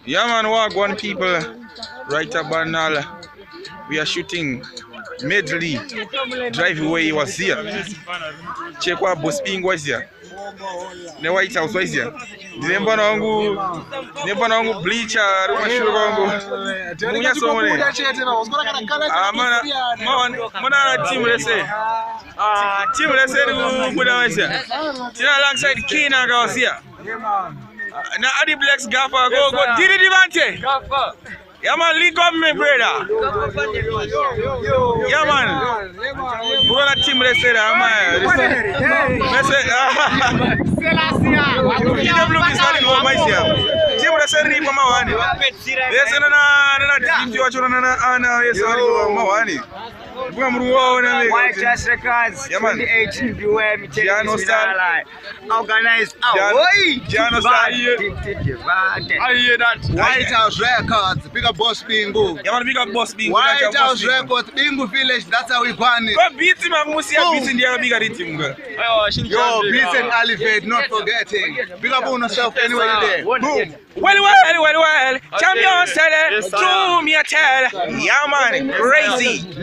Yeah man, walk one people right up Banal. We are shooting medley. Drive away was here. Check what bus being was here. The White House was here. Nemba nangu bleacher rumashuka wangu. Munya somone. Mana team lese. Team lese kubuda wese. Tina alongside Kina was here. Now Adi Blacks Gaffer go did it Devante. Gaffer. Yeah man, link up me brother. Yeah man. Who on that team let's say that man. You don't look is not go myself. Team let's say ni mama wani. Yes na if you watch na yes mama wani. White Jazz Records, 2018, beware me tell you this organized. I hear that. White House Records, big up Boss Bingo. Yeah man, big up Boss Bingo. White House Records, Bingo Village, that's how we ban it. Go beat him, Musi beat in the bigger rhythm. Yo, beat and elevate, not forgetting. Big up on yourself anyway there. Boom. Well. Champion said it. To me a tell. Yeah man, crazy.